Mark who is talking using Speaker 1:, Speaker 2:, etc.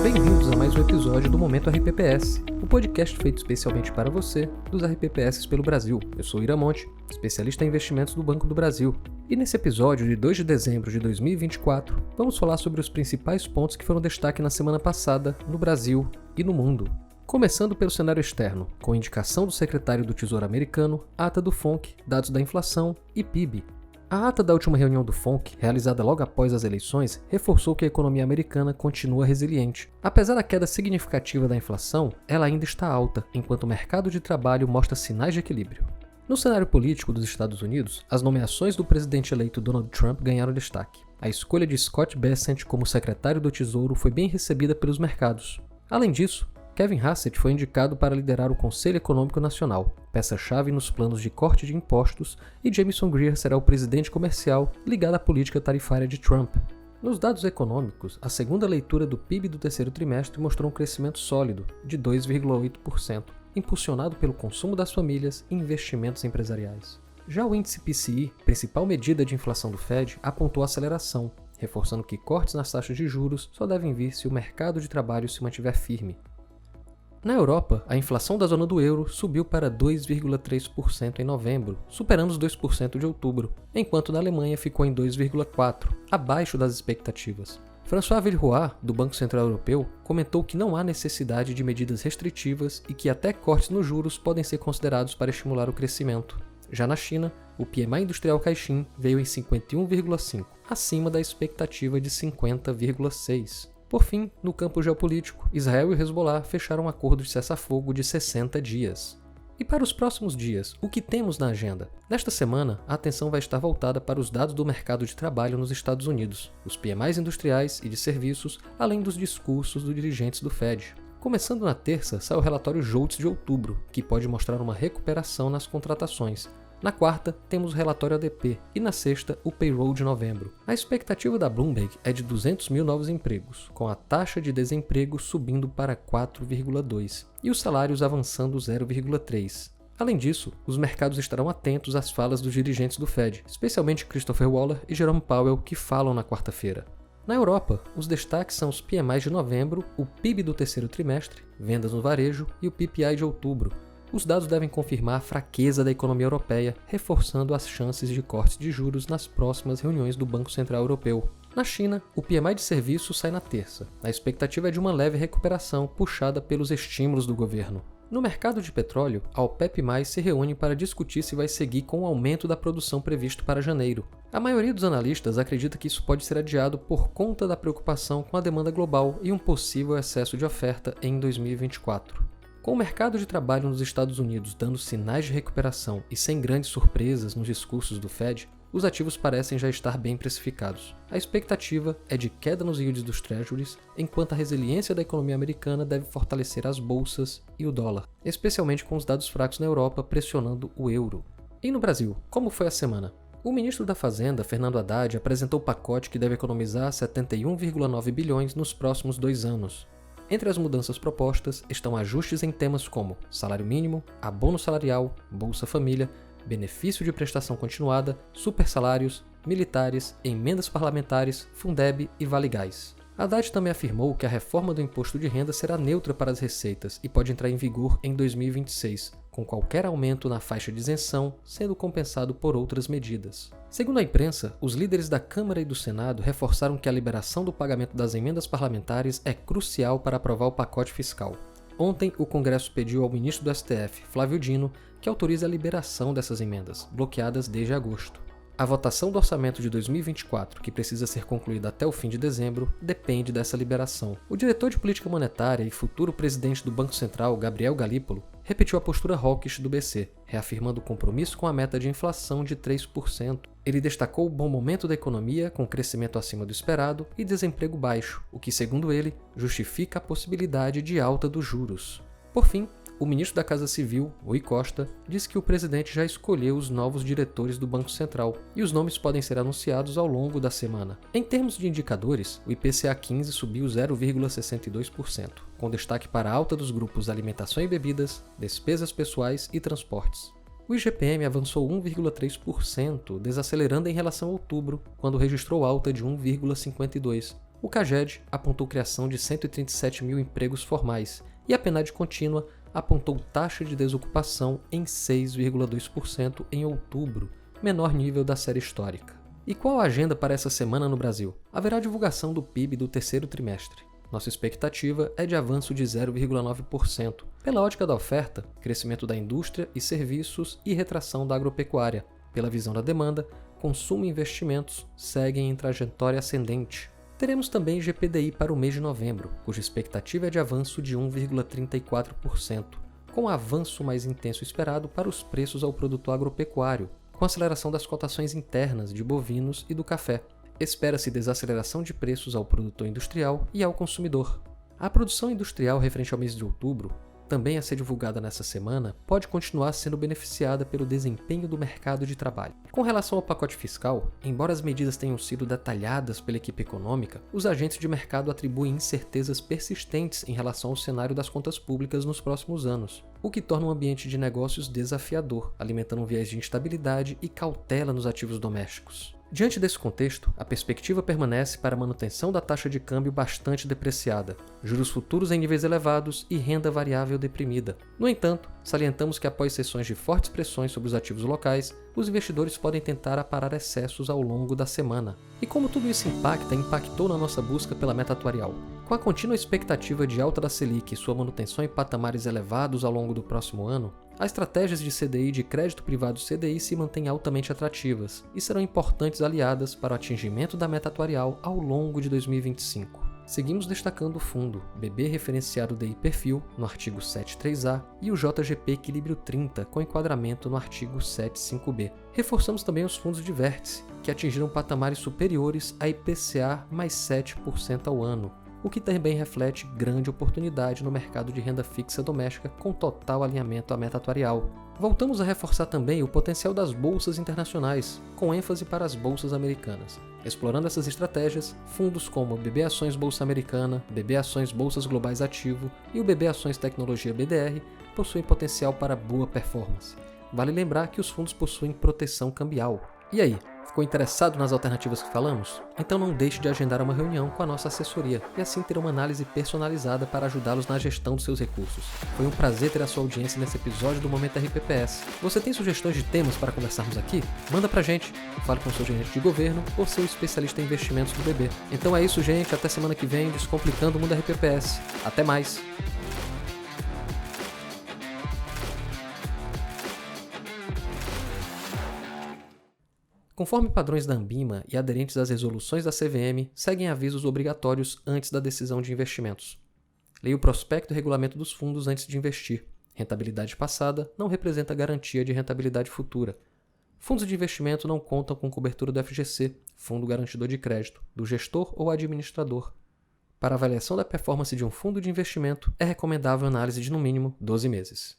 Speaker 1: Bem-vindos a mais um episódio do Momento RPPS, o podcast feito especialmente para você dos RPPS pelo Brasil. Eu sou Ira Monte, especialista em investimentos do Banco do Brasil. E nesse episódio de 2 de dezembro de 2024, vamos falar sobre os principais pontos que foram destaque na semana passada no Brasil e no mundo. Começando pelo cenário externo, com indicação do secretário do Tesouro americano, ata do FONC, dados da inflação e PIB. A ata da última reunião do FONC, realizada logo após as eleições, reforçou que a economia americana continua resiliente. Apesar da queda significativa da inflação, ela ainda está alta, enquanto o mercado de trabalho mostra sinais de equilíbrio. No cenário político dos Estados Unidos, as nomeações do presidente eleito Donald Trump ganharam destaque. A escolha de Scott Bessent como secretário do Tesouro foi bem recebida pelos mercados. Além disso, Kevin Hassett foi indicado para liderar o Conselho Econômico Nacional, peça-chave nos planos de corte de impostos, e Jamieson Greer será o presidente comercial ligado à política tarifária de Trump. Nos dados econômicos, a segunda leitura do PIB do terceiro trimestre mostrou um crescimento sólido, de 2,8%, impulsionado pelo consumo das famílias e investimentos empresariais. Já o índice PCI, principal medida de inflação do Fed, apontou aceleração, reforçando que cortes nas taxas de juros só devem vir se o mercado de trabalho se mantiver firme. Na Europa, a inflação da zona do euro subiu para 2,3% em novembro, superando os 2% de outubro, enquanto na Alemanha ficou em 2,4%, abaixo das expectativas. François Villeroy, do Banco Central Europeu, comentou que não há necessidade de medidas restritivas e que até cortes nos juros podem ser considerados para estimular o crescimento. Já na China, o PMI industrial Caixin veio em 51,5, acima da expectativa de 50,6. Por fim, no campo geopolítico, Israel e o Hezbollah fecharam um acordo de cessar-fogo de 60 dias. E para os próximos dias, o que temos na agenda? Nesta semana, a atenção vai estar voltada para os dados do mercado de trabalho nos Estados Unidos, os PMIs industriais e de serviços, além dos discursos dos dirigentes do Fed. Começando na terça, sai o relatório JOLTS de outubro, que pode mostrar uma recuperação nas contratações. Na quarta, temos o relatório ADP e na sexta, o payroll de novembro. A expectativa da Bloomberg é de 200 mil novos empregos, com a taxa de desemprego subindo para 4,2% e os salários avançando 0,3%. Além disso, os mercados estarão atentos às falas dos dirigentes do Fed, especialmente Christopher Waller e Jerome Powell, que falam na quarta-feira. Na Europa, os destaques são os PMIs de novembro, o PIB do terceiro trimestre, vendas no varejo e o PPI de outubro. Os dados devem confirmar a fraqueza da economia europeia, reforçando as chances de cortes de juros nas próximas reuniões do Banco Central Europeu. Na China, o PMI de serviços sai na terça. A expectativa é de uma leve recuperação puxada pelos estímulos do governo. No mercado de petróleo, a OPEP+ se reúne para discutir se vai seguir com o aumento da produção previsto para janeiro. A maioria dos analistas acredita que isso pode ser adiado por conta da preocupação com a demanda global e um possível excesso de oferta em 2024. Com o mercado de trabalho nos Estados Unidos dando sinais de recuperação e sem grandes surpresas nos discursos do Fed, os ativos parecem já estar bem precificados. A expectativa é de queda nos yields dos treasuries, enquanto a resiliência da economia americana deve fortalecer as bolsas e o dólar, especialmente com os dados fracos na Europa pressionando o euro. E no Brasil, como foi a semana? O ministro da Fazenda, Fernando Haddad, apresentou o pacote que deve economizar 71,9 bilhões nos próximos 2 anos. Entre as mudanças propostas estão ajustes em temas como salário mínimo, abono salarial, Bolsa Família, benefício de prestação continuada, supersalários, militares, emendas parlamentares, Fundeb e Vale Gás. Haddad também afirmou que a reforma do imposto de renda será neutra para as receitas e pode entrar em vigor em 2026, com qualquer aumento na faixa de isenção sendo compensado por outras medidas. Segundo a imprensa, os líderes da Câmara e do Senado reforçaram que a liberação do pagamento das emendas parlamentares é crucial para aprovar o pacote fiscal. Ontem, o Congresso pediu ao ministro do STF, Flávio Dino, que autorize a liberação dessas emendas, bloqueadas desde agosto. A votação do orçamento de 2024, que precisa ser concluída até o fim de dezembro, depende dessa liberação. O diretor de política monetária e futuro presidente do Banco Central, Gabriel Galípolo, repetiu a postura hawkish do BC, reafirmando o compromisso com a meta de inflação de 3%. Ele destacou o bom momento da economia, com crescimento acima do esperado e desemprego baixo, o que, segundo ele, justifica a possibilidade de alta dos juros. Por fim, o ministro da Casa Civil, Rui Costa, disse que o presidente já escolheu os novos diretores do Banco Central e os nomes podem ser anunciados ao longo da semana. Em termos de indicadores, o IPCA 15 subiu 0,62%, com destaque para a alta dos grupos alimentação e bebidas, despesas pessoais e transportes. O IGPM avançou 1,3%, desacelerando em relação a outubro, quando registrou alta de 1,52%. O CAGED apontou criação de 137 mil empregos formais e a PNAD contínua apontou taxa de desocupação em 6,2% em outubro, menor nível da série histórica. E qual a agenda para essa semana no Brasil? Haverá divulgação do PIB do terceiro trimestre. Nossa expectativa é de avanço de 0,9%. Pela ótica da oferta, crescimento da indústria e serviços e retração da agropecuária. Pela visão da demanda, consumo e investimentos seguem em trajetória ascendente. Teremos também GPDI para o mês de novembro, cuja expectativa é de avanço de 1,34%, com avanço mais intenso esperado para os preços ao produto agropecuário, com aceleração das cotações internas de bovinos e do café. Espera-se desaceleração de preços ao produtor industrial e ao consumidor. A produção industrial referente ao mês de outubro, também a ser divulgada nessa semana, pode continuar sendo beneficiada pelo desempenho do mercado de trabalho. Com relação ao pacote fiscal, embora as medidas tenham sido detalhadas pela equipe econômica, os agentes de mercado atribuem incertezas persistentes em relação ao cenário das contas públicas nos próximos anos, o que torna o ambiente de negócios desafiador, alimentando um viés de instabilidade e cautela nos ativos domésticos. Diante desse contexto, a perspectiva permanece para a manutenção da taxa de câmbio bastante depreciada, juros futuros em níveis elevados e renda variável deprimida. No entanto, salientamos que após sessões de fortes pressões sobre os ativos locais, os investidores podem tentar aparar excessos ao longo da semana. E como tudo isso impactou na nossa busca pela meta atuarial? Com a contínua expectativa de alta da Selic e sua manutenção em patamares elevados ao longo do próximo ano, as estratégias de CDI de crédito privado CDI se mantêm altamente atrativas e serão importantes aliadas para o atingimento da meta atuarial ao longo de 2025. Seguimos destacando o fundo BB referenciado DI Perfil no artigo 73A e o JGP Equilíbrio 30 com enquadramento no artigo 75B. Reforçamos também os fundos de vértice, que atingiram patamares superiores a IPCA mais 7% ao ano, o que também reflete grande oportunidade no mercado de renda fixa doméstica com total alinhamento à meta atuarial. Voltamos a reforçar também o potencial das bolsas internacionais, com ênfase para as bolsas americanas. Explorando essas estratégias, fundos como BB Ações Bolsa Americana, BB Ações Bolsas Globais Ativo e o BB Ações Tecnologia BDR possuem potencial para boa performance. Vale lembrar que os fundos possuem proteção cambial. E aí? Ficou interessado nas alternativas que falamos? Então não deixe de agendar uma reunião com a nossa assessoria e assim ter uma análise personalizada para ajudá-los na gestão dos seus recursos. Foi um prazer ter a sua audiência nesse episódio do Momento RPPS. Você tem sugestões de temas para conversarmos aqui? Manda pra gente, fale com o seu gerente de governo ou seu especialista em investimentos do BB. Então é isso, gente, até semana que vem, descomplicando o mundo RPPS. Até mais! Conforme padrões da Anbima e aderentes às resoluções da CVM, seguem avisos obrigatórios antes da decisão de investimentos. Leia o prospecto e regulamento dos fundos antes de investir. Rentabilidade passada não representa garantia de rentabilidade futura. Fundos de investimento não contam com cobertura do FGC, Fundo Garantidor de Crédito, do gestor ou administrador. Para avaliação da performance de um fundo de investimento, é recomendável análise de no mínimo 12 meses.